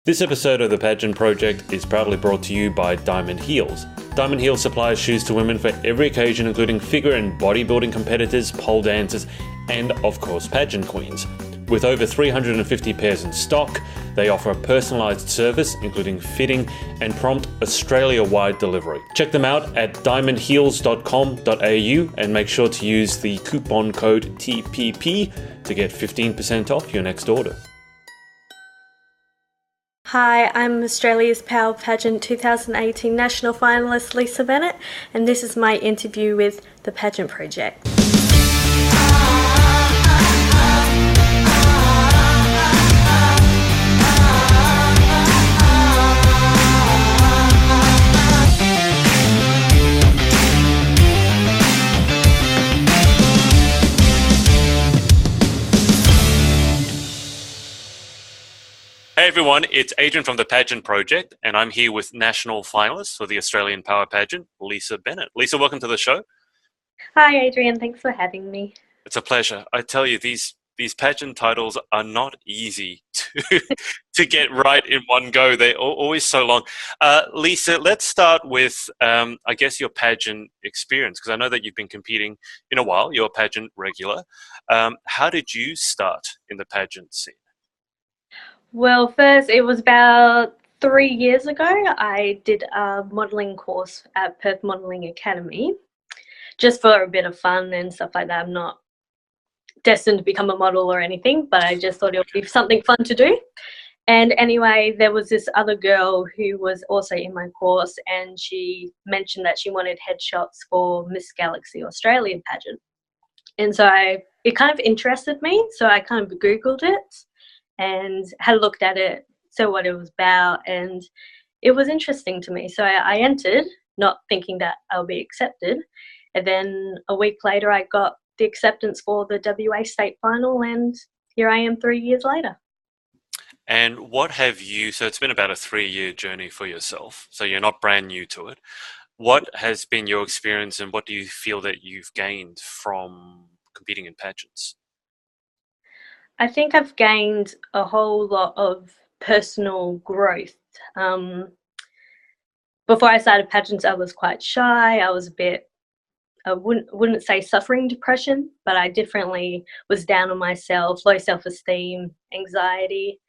This episode of the Pageant Project is proudly brought to you by Diamond Heels. Diamond Heels supplies shoes to women for every occasion, including figure and bodybuilding competitors, pole dancers, and of course pageant queens. With over 350 pairs in stock, they offer a personalised service, including fitting and prompt Australia-wide delivery. Check them out at diamondheels.com.au and make sure to use the coupon code TPP to get 15% off your next order. Hi, I'm Australia's Power Pageant 2018 National Finalist Lisa Bennett, and this is my interview with the Pageant Project. Hey everyone, it's Adrian from the Pageant Project, and I'm here with national finalist for the Australian Power Pageant, Lisa Bennett. Lisa, welcome to the show. Hi Adrian, thanks for having me. It's a pleasure. I tell you, these pageant titles are not easy to get right in one go. They're always so long. Lisa, let's start with, I guess, your pageant experience, because I know that you've been competing in a while. You're a pageant regular. How did you start in the pageant scene? Well, first, it was about 3 years ago. I did a modelling course at Perth Modelling Academy, just for a bit of fun and stuff like that. I'm not destined to become a model or anything, but I just thought it would be something fun to do. And anyway, there was this other girl who was also in my course, and she mentioned that she wanted headshots for Miss Galaxy Australian pageant. And so it kind of interested me, so I kind of Googled it and had looked at it, saw what it was about, and it was interesting to me. So I entered, not thinking that I'll be accepted. And then a week later, I got the acceptance for the WA state final, and here I am 3 years later. And what have you, so it's been about a 3-year journey for yourself, so you're not brand new to it. What has been your experience, and what do you feel that you've gained from competing in pageants? I think I've gained a whole lot of personal growth. Before I started pageants, I was quite shy. I was a bit, I wouldn't say suffering depression, but I definitely was down on myself, low self-esteem, anxiety.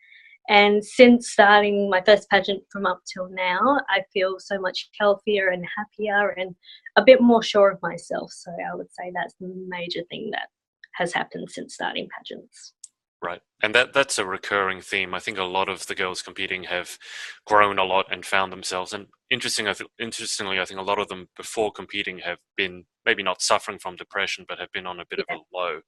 And since starting my first pageant from up till now, I feel so much healthier and happier and a bit more sure of myself. So I would say that's the major thing that has happened since starting pageants. Right. And that's a recurring theme. I think a lot of the girls competing have grown a lot and found themselves. And interestingly, I think a lot of them before competing have been maybe not suffering from depression, but have been on a bit of a low.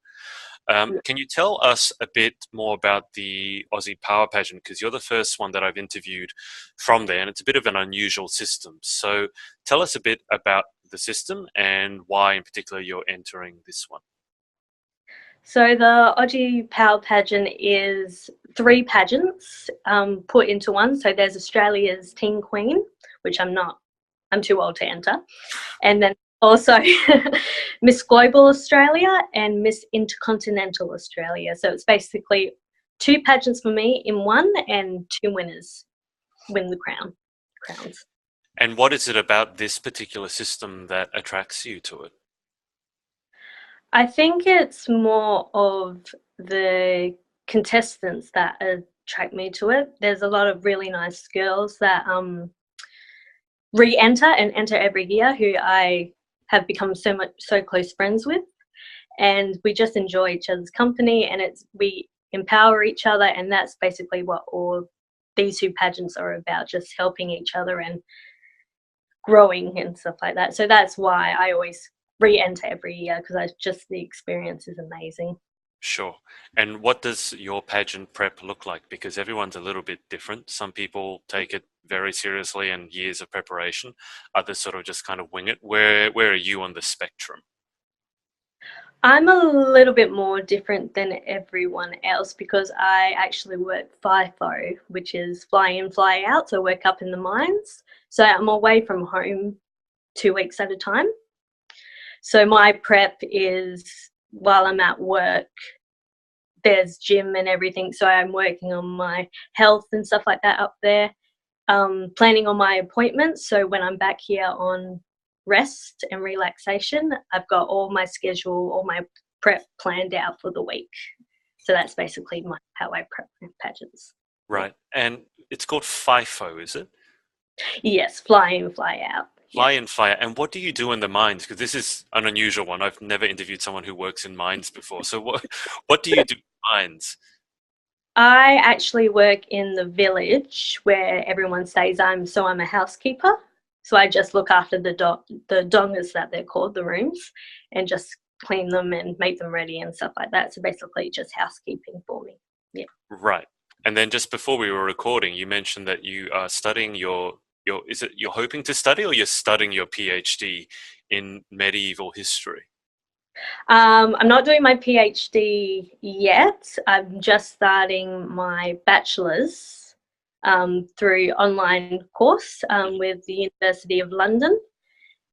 Can you tell us a bit more about the Aussie Power Pageant? Because you're the first one that I've interviewed from there, and it's a bit of an unusual system. So tell us a bit about the system and why in particular you're entering this one. So the Aussie Power Pageant is 3 pageants put into one. So there's Australia's Teen Queen, which I'm too old to enter. And then also Miss Global Australia and Miss Intercontinental Australia. So it's basically 2 pageants for me in one, and 2 winners win the crowns. And what is it about this particular system that attracts you to it? I think it's more of the contestants that attract me to it. There's a lot of really nice girls that re-enter and enter every year who I have become so close friends with, and we just enjoy each other's company, and we empower each other, and that's basically what all these 2 pageants are about, just helping each other and growing and stuff like that. So that's why I always re-enter every year, because the experience is amazing. Sure. And what does your pageant prep look like? Because everyone's a little bit different. Some people take it very seriously and years of preparation. Others sort of just kind of wing it. Where are you on the spectrum? I'm a little bit more different than everyone else, because I actually work FIFO, which is fly in, fly out. So I work up in the mines. So I'm away from home 2 weeks at a time. So my prep is while I'm at work, there's gym and everything, so I'm working on my health and stuff like that up there. Planning on my appointments, so when I'm back here on rest and relaxation, I've got all my schedule, all my prep planned out for the week. So that's basically how I prep pageants. Right. And it's called FIFO, is it? Yes, fly in, fly out. Yeah. Fly in, fly out. And what do you do in the mines? Because this is an unusual one. I've never interviewed someone who works in mines before. So what do you do in mines? I actually work in the village where everyone stays. I'm a housekeeper. So I just look after the dongas that they're called, the rooms, and just clean them and make them ready and stuff like that. So basically just housekeeping for me. Yeah. Right. And then just before we were recording, you mentioned that you are studying your is it you're hoping to study or you're studying your PhD in medieval history? I'm not doing my PhD yet. I'm just starting my bachelor's through online course with the University of London.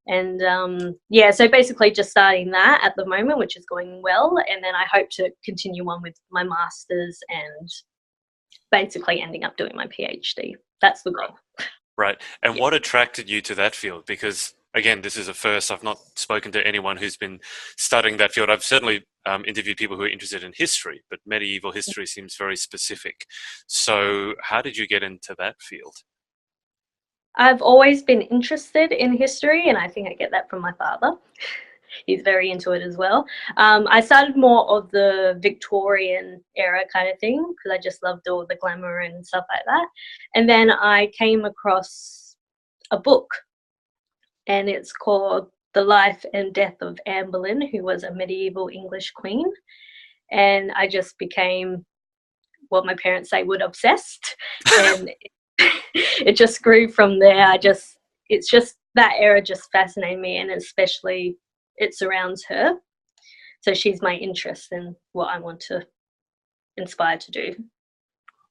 And yeah, so basically just starting that at the moment, which is going well. And then I hope to continue on with my master's and basically ending up doing my PhD. That's the goal. Right. And Yeah. what attracted you to that field? Because again, this is a first. I've not spoken to anyone who's been studying that field. I've certainly interviewed people who are interested in history, but medieval history seems very specific. So, how did you get into that field? I've always been interested in history, and I think I get that from my father. He's very into it as well. I started more of the Victorian era kind of thing because I just loved all the glamour and stuff like that. And then I came across a book, and it's called The Life and Death of Anne Boleyn, who was a medieval English queen. And I just became what my parents say would obsessed, and it just grew from there. It's just that era just fascinated me, and especially it surrounds her. So she's my interest in what I want to inspire to do.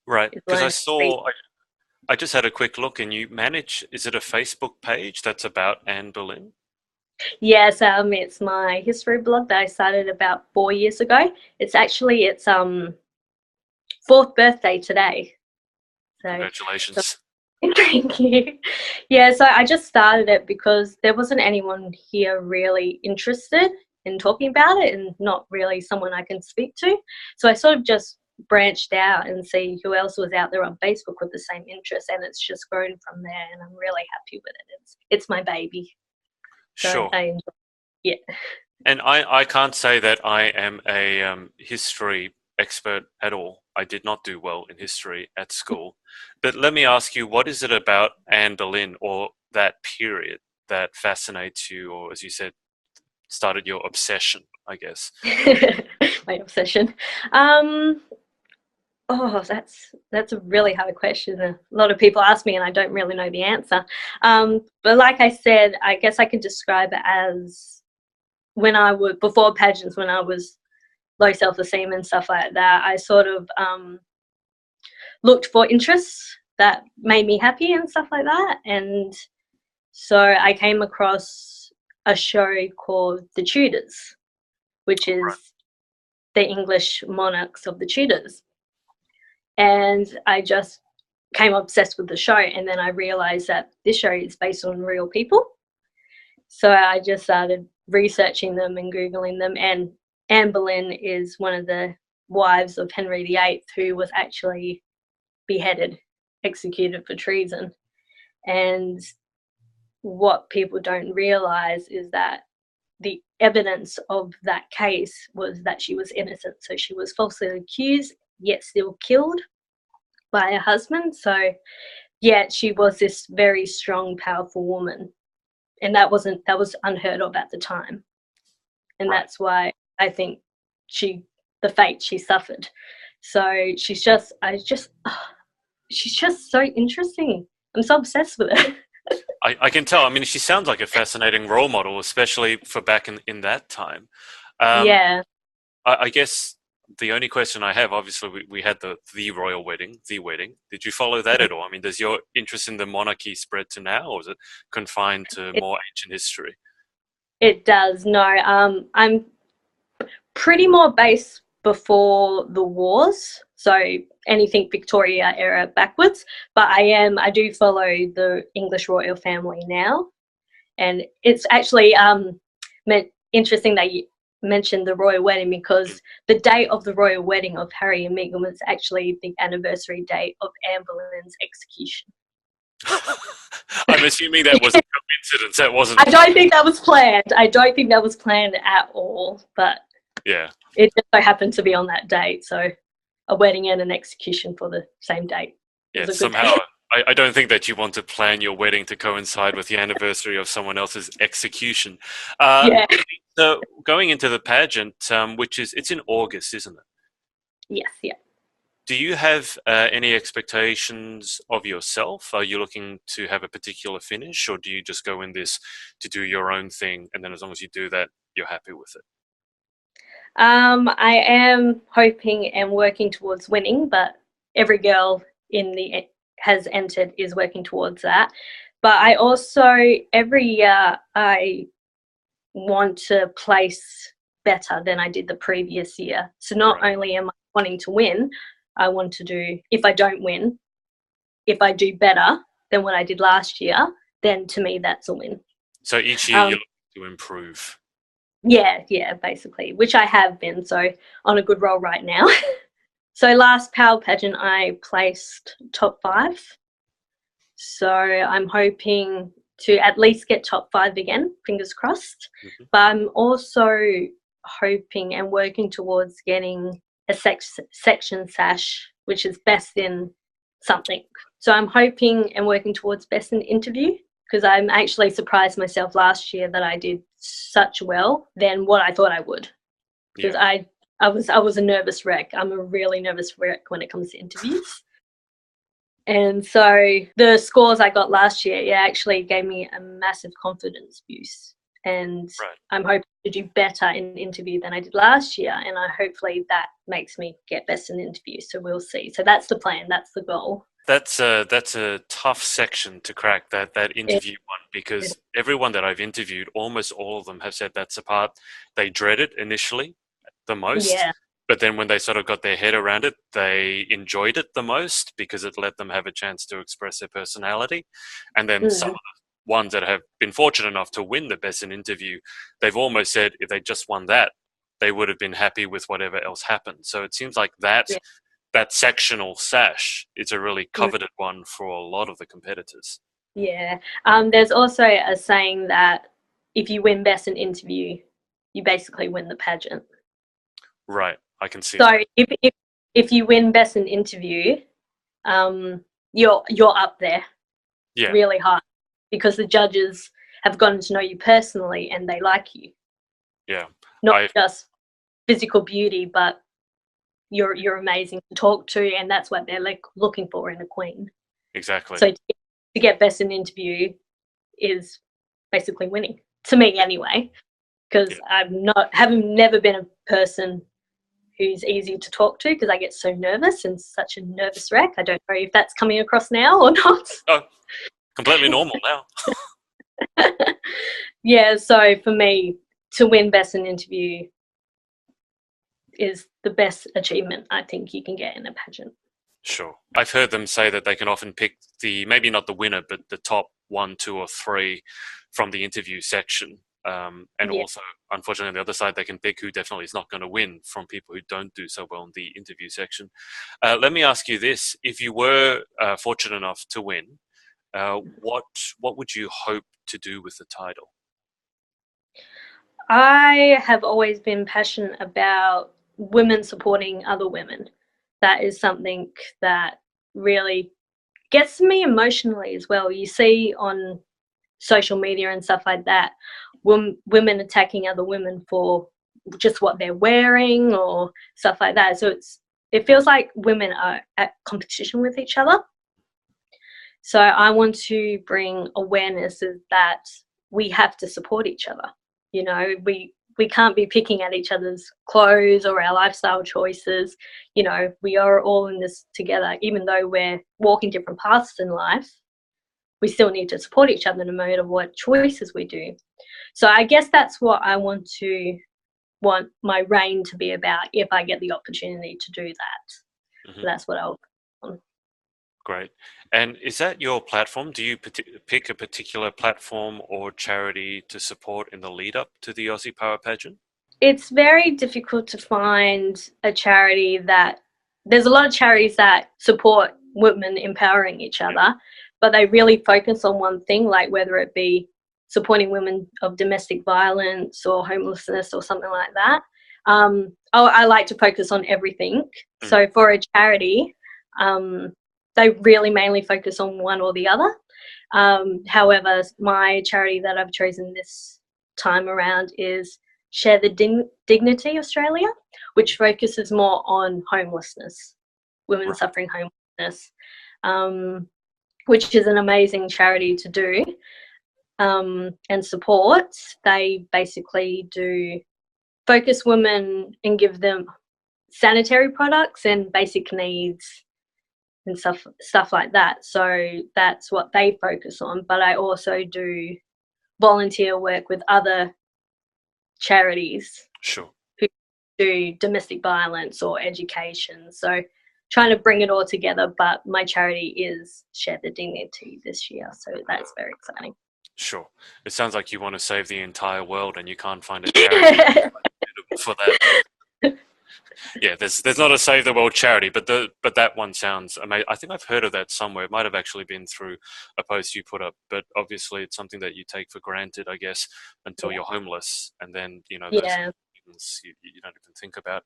Right. Is Because learn. I just had a quick look, and you manage. Is it a Facebook page that's about Anne Boleyn? Yes, it's my history blog that I started about 4 years ago. It's fourth birthday today. So Congratulations. thank you. Yeah, so I just started it because there wasn't anyone here really interested in talking about it and not really someone I can speak to. So I sort of just branched out and see who else was out there on Facebook with the same interest, and it's just grown from there, and I'm really happy with it. It's my baby. So Sure. I enjoy it. And I can't say that I am a history expert at all. I did not do well in history at school. But let me ask you, what is it about Anne Boleyn or that period that fascinates you, or as you said, started your obsession, I guess? Yeah. My obsession. Um, Oh, that's a really hard question. A lot of people ask me, and I don't really know the answer. But like I said, I guess I could describe it as when I was before pageants, when I was low self-esteem and stuff like that. I sort of looked for interests that made me happy and stuff like that. And so I came across a show called The Tudors, which is the English monarchs of the Tudors. And I just became obsessed with the show, and then I realized that this show is based on real people. So I just started researching them and googling them, and Anne Boleyn is one of the wives of Henry VIII, who was actually beheaded, executed for treason. And what people don't realize is that the evidence of that case was that she was innocent, so she was falsely accused yet still killed by her husband. So yeah, she was this very strong, powerful woman, and that was unheard of at the time, and Right. that's why I think the fate she suffered. So she's just so interesting. I'm so obsessed with her. I can tell. I mean, she sounds like a fascinating role model, especially for back in that time. Um, Yeah. I guess the only question I have, obviously, we had the royal wedding, the wedding. Did you follow that at all? I mean, does your interest in the monarchy spread to now, or is it confined to it, more ancient history? it does. No, I'm pretty more based before the wars, so anything Victoria era backwards. But I do follow the English royal family now, and it's actually interesting that you mentioned the royal wedding, because the date of the royal wedding of Harry and Meghan was actually the anniversary date of Anne Boleyn's execution. I'm assuming that was a coincidence. That wasn't. I don't think that was planned. I don't think that was planned at all. But Yeah, it just so happened to be on that date. So a wedding and an execution for the same date. It yeah. was a good Somehow, day. I don't think that you want to plan your wedding to coincide with the anniversary of someone else's execution. Yeah. So going into the pageant, which is it's in August, isn't it? Yes. Yeah. Do you have any expectations of yourself? Are you looking to have a particular finish, or do you just go in this to do your own thing, and then as long as you do that, you're happy with it? I am hoping and working towards winning, but every girl in the has entered is working towards that. But I also every year I want to place better than I did the previous year. So not Right. only am I wanting to win, I want to do, if I don't win, if I do better than what I did last year, then to me that's a win. So each year you're Um, looking to improve. yeah, basically, which I have been. So on a good roll right now. So last Power Pageant, I placed top 5. So I'm hoping to at least get top 5 again, fingers crossed. Hmm. But I'm also hoping and working towards getting a section sash, which is best in something. So I'm hoping and working towards best in interview, because I'm actually surprised myself last year that I did such well than what I thought I would. Because Yeah. I was a nervous wreck. I'm a really nervous wreck when it comes to interviews. And so the scores I got last year, it actually gave me a massive confidence boost. And Right. I'm hoping to do better in an interview than I did last year. And hopefully that makes me get best in the interview. So we'll see. So that's the plan. That's the goal. That's a tough section to crack, that It, interview one, because everyone that I've interviewed, almost all of them have said that's the part they dreaded initially the most, yeah. but then when they sort of got their head around it, they enjoyed it the most because it let them have a chance to express their personality. And then some of Mm, the ones that have been fortunate enough to win the best in interview, they've almost said if they just won that, they would have been happy with whatever else happened. So it seems like yeah. that sectional sash is a really Mm, coveted one for a lot of the competitors. yeah. There's also a saying that if you win best in interview, you basically win the pageant. Right, I can see So that. if you win best in interview, you're up there Yeah, really high, because the judges have gotten to know you personally and they like you, yeah, not I just physical beauty, but you're amazing to talk to, and that's what they're like looking for in a queen. exactly. So to get best in interview is basically winning, to me anyway, Yeah. because haven't never been a person who's easy to talk to, because I get so nervous and such a nervous wreck. I don't know if that's coming across now or not. Oh, completely normal now. Yeah, so for me, to win best in interview is the best achievement I think you can get in a pageant. Sure. I've heard them say that they can often pick maybe not the winner, but the top one, two, or three from the interview section. And Yeah. also, unfortunately, on the other side, they can pick who definitely is not going to win from people who don't do so well in the interview section. Let me ask you this: if you were fortunate enough to win, what would you hope to do with the title? I have always been passionate about women supporting other women. That is something that really gets me emotionally as well. You see on social media and stuff like that, women attacking other women for just what they're wearing or stuff like that. So it feels like women are at competition with each other. So I want to bring awareness of that we have to support each other. You know, we can't be picking at each other's clothes or our lifestyle choices. You know, we are all in this together. Even though we're walking different paths in life, we still need to support each other no matter what choices we do. So I guess that's what I want to want my reign to be about if I get the opportunity to do that. Hmm. So that's what I'll on. Great. And is that your platform? Do you pick a particular platform or charity to support in the lead up to the Aussie Power Pageant? It's very difficult to find a charity that there's a lot of charities that support women empowering each Yeah. other, but they really focus on one thing, like whether it be supporting women of domestic violence or homelessness or something like that. I like to focus on everything. Mm. So for a charity, they really mainly focus on one or the other. However, my charity that I've chosen this time around is Share the Dignity Australia, which focuses more on homelessness, women Right. suffering homelessness, which is an amazing charity to do and support. They basically do focus women and give them sanitary products and basic needs and stuff like that. So that's what they focus on. But I also do volunteer work with other charities Sure. who do domestic violence or education. So trying to bring it all together, but my charity is Share the Dignity this year. So that's very exciting. Sure. It sounds like you want to save the entire world and you can't find a charity for that. Yeah, there's not a Save the World charity, but that one sounds amazing. I think I've heard of that somewhere. It might have actually been through a post you put up, but obviously it's something that you take for granted, I guess, until you're homeless, and then those Yeah. things you don't even think about.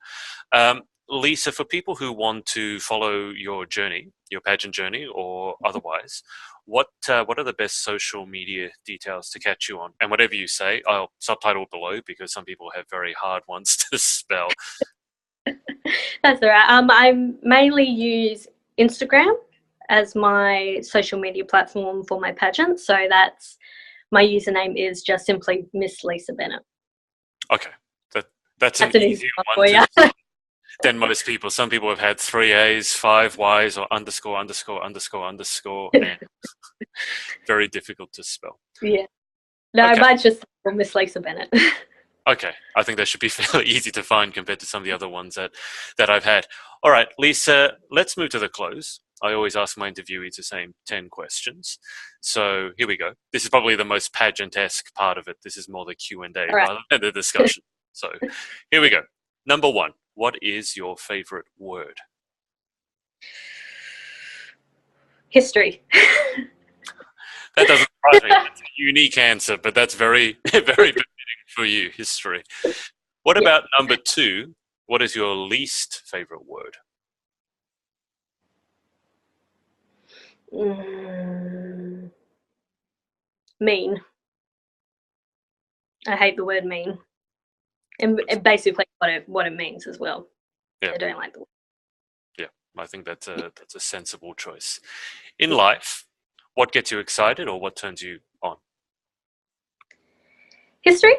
Lisa, for people who want to follow your journey, your pageant journey, or otherwise, what are the best social media details to catch you on? And whatever you say, I'll subtitle below because some people have very hard ones to spell. That's all right. I mainly use Instagram as my social media platform for my pageant. So that's my username is just simply Miss Lisa Bennett. Okay, that's an That's an easy easier one one for to you. than most people. Some people have had three A's, five Y's, or underscore, underscore, underscore, underscore, and very difficult to spell. Yeah. No, Okay, mine's just Miss Lisa Bennett. okay. I think that should be fairly easy to find compared to some of the other ones that I've had. All right, Lisa, let's move to the close. I always ask my interviewees the same 10 questions. So here we go. This is probably the most pageant-esque part of it. This is more the Q&A All right. rather than the discussion. So here we go. Number one, what is your favorite word? History. That doesn't surprise me. That's a unique answer, but that's very, very befitting for you, history. What Yeah. about number two? What is your least favorite word? Mean. I hate the word mean. And basically what it means as well. Yeah, I don't like the word. yeah. I think that's a sensible choice. In life, what gets you excited or what turns you on? History.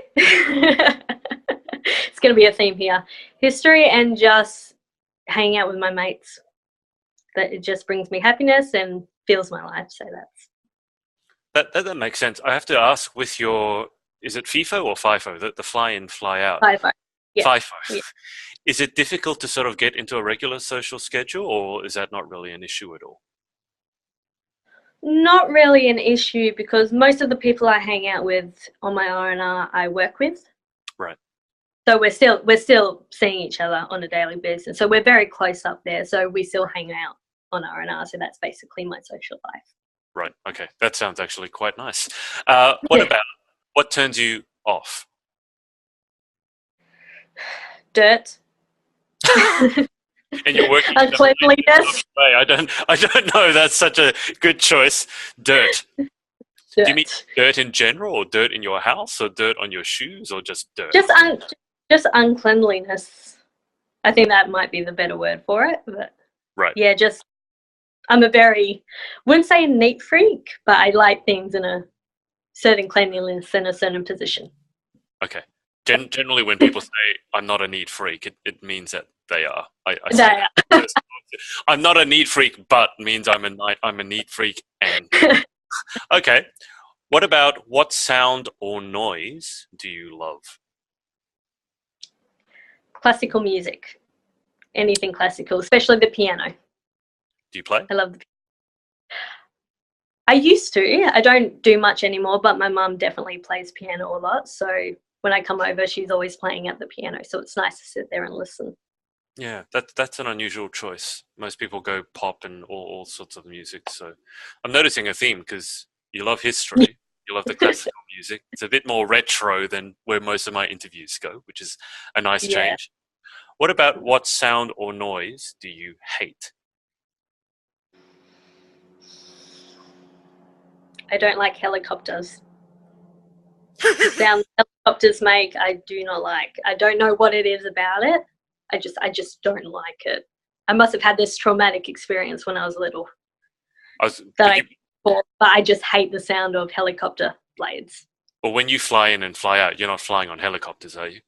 It's going to be a theme here. History and just hanging out with my mates. That it just brings me happiness and fills my life. So that's That makes sense. I have to ask, with your, is it FIFO or FIFO? The fly in, fly out. FIFO. Yeah. FIFO. Yeah. Is it difficult to sort of get into a regular social schedule, or is that not really an issue at all? Not really an issue because most of the people I hang out with on my R&R I work with. Right. So we're still seeing each other on a daily basis. So we're very close up there. So we still hang out on R&R. So that's basically my social life. Right. Okay. That sounds actually quite nice. What turns you off? Dirt. And you're working in Uncleanliness. way. I don't know. That's such a good choice. Dirt. Do you mean Dirt. dirt in general, or dirt in your house, or dirt on your shoes, or just dirt? Just uncleanliness. I think that might be the better word for it. But Right. yeah, just I'm wouldn't say a neat freak, but I like things in a certain cleanliness in a certain position. Okay. Generally, when people say I'm not a neat freak, it means that they are. I say They that. I'm not a neat freak, but means I'm a neat freak. And okay. What sound or noise do you love? Classical music. Anything classical, especially the piano. Do you play? I love the piano. I used to. I don't do much anymore, but my mum definitely plays piano a lot. So when I come over, she's always playing at the piano. So it's nice to sit there and listen. Yeah, that's an unusual choice. Most people go pop and all sorts of music. So I'm noticing a theme because you love history, you love the classical music. It's a bit more retro than where most of my interviews go, which is a nice Yeah, change. What about what sound or noise do you hate? I don't like helicopters. The sound helicopters make, I do not like. I don't know what it is about it. I just don't like it. I must have had this traumatic experience when I was little I was, that but I you, but I just hate the sound of helicopter blades. but when you fly in and fly out, you're not flying on helicopters, are you?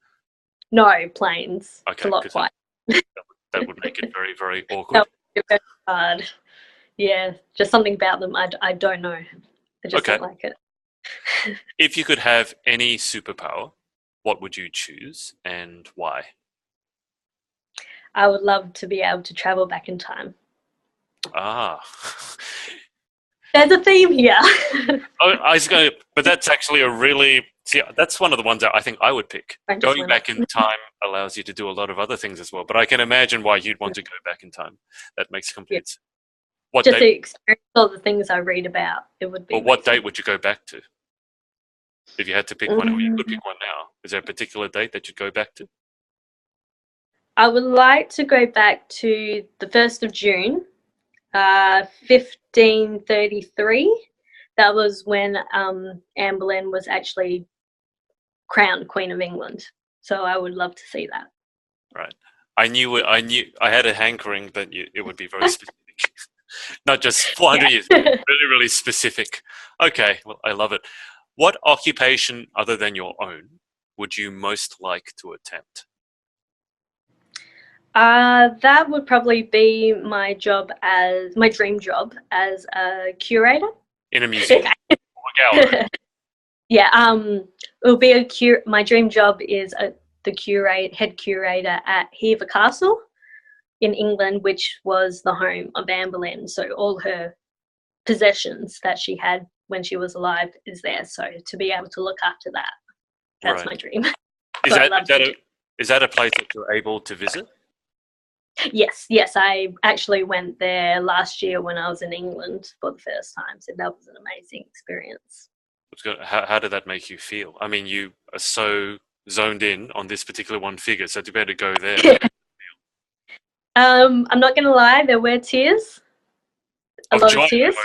No, planes. It's a Okay, lot because quiet. that would make it very, very That awkward. would be very hard. Yeah, just something about them. I don't know. I just Okay, don't like it. if you could have any superpower, what would you choose and why? I would love to be able to travel back in time. Ah, There's a theme here. I was going, but that's actually a really see. That's one of the ones that I think I would pick. Princess Going Winner. back in time allows you to do a lot of other things as well. But I can imagine why you'd want to go back in time. That makes Yeah, complete sense. What just date? to experience all the things I read about. It would be Or what amazing. date would you go back to if you had to pick one? Or you could pick one now. Is there a particular date that you'd go back to? I would like to go back to the 1st of June, 1533. That was when Anne Boleyn was actually crowned Queen of England. So I would love to see that. Right. I knew it. I knew. I had a hankering that it would be very specific, not just 400 years. Yeah. Really, really specific. Okay. Well, I love it. What occupation other than your own would you most like to attempt? That would probably be my job as my dream job as a curator. In a museum or a gallery? Yeah, it will be my dream job is the head curator at Hever Castle in England, which was the home of Anne Boleyn. So all her possessions that she had when she was alive is there. So to be able to look after that, that's Right. my dream. Is So I that love to do. is that a place that you're able to visit? Yes. I actually went there last year when I was in England for the first time. So that was an amazing experience. How did that make you feel? I mean, you are so zoned in on this particular one figure, so to be able to go there. I'm not gonna lie, there were tears, a Of lot joy, of tears.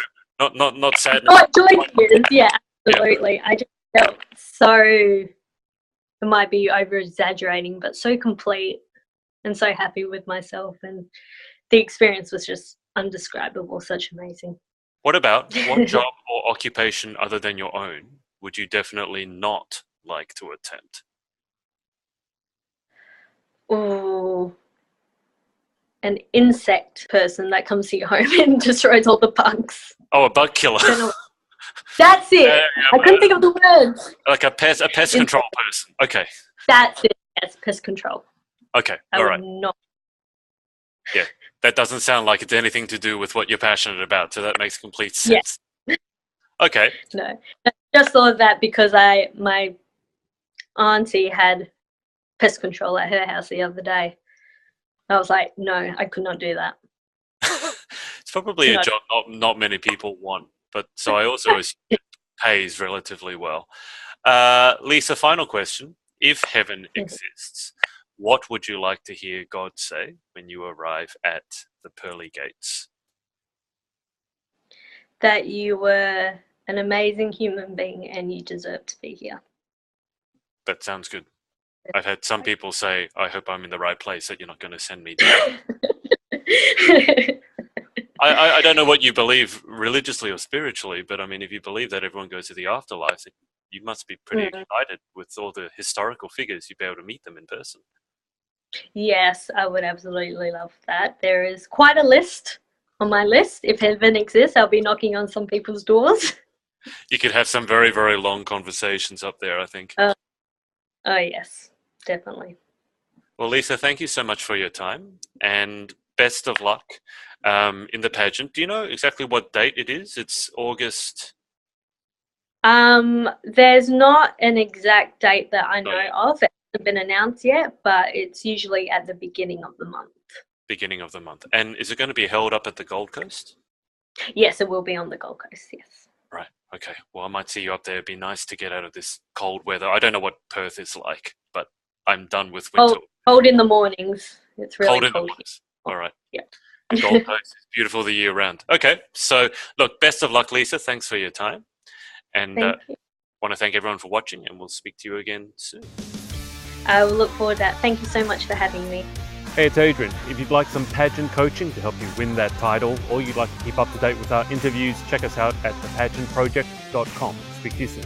not sadness. Oh, joy tears, yeah, absolutely. Yeah. I just felt so, it might be over exaggerating, but so complete and so happy with myself. And the experience was just undescribable, such amazing. What job or occupation other than your own would you definitely not like to attempt? Oh, an insect person that comes to your home and destroys all the bugs. Oh, a bug killer. That's it. I couldn't think of the words. Like a pest control person. Okay. That's it. Yes, pest control. Okay. I All would right. not. Yeah. That doesn't sound like it's anything to do with what you're passionate about, so that makes complete sense. Yeah. Okay. No. I just thought of that because my auntie had pest control at her house the other day. I was like, no, I could not do that. It's probably a job not many people want, but so I also assume it pays relatively well. Lisa, final question. If heaven exists, what would you like to hear God say when you arrive at the pearly gates? That you were an amazing human being and you deserve to be here. That sounds good. I've had some people say, I hope I'm in the right place, that you're not going to send me down. I don't know what you believe religiously or spiritually, but I mean, if you believe that everyone goes to the afterlife, you must be pretty excited with all the historical figures. You'd be able to meet them in person. Yes, I would absolutely love that. There is quite a list on my list. If heaven exists, I'll be knocking on some people's doors. You could have some very, very long conversations up there, I think. Oh, yes, definitely. Well, Lisa, thank you so much for your time and best of luck in the pageant. Do you know exactly what date it is? It's August. There's not an exact date that I Oh, know yeah, of. It hasn't been announced yet, but it's usually at the beginning of the month. beginning of the month. And is it going to be held up at the Gold Coast? Yes, it will be on the Gold Coast, yes. Right. Okay. Well, I might see you up there. It'd be nice to get out of this cold weather. I don't know what Perth is like, but I'm done with winter. Cold in the mornings. It's really Cold in the cold mornings. All right. here. Gold Yeah. Coast is beautiful the year round. Okay. So, look, best of luck, Lisa. Thanks for your time. And Thank you. want to thank everyone for watching, and we'll speak to you again soon. I will look forward to that. Thank you so much for having me. Hey, it's Adrian. If you'd like some pageant coaching to help you win that title, or you'd like to keep up to date with our interviews, check us out at thepageantproject.com. Speak to you soon.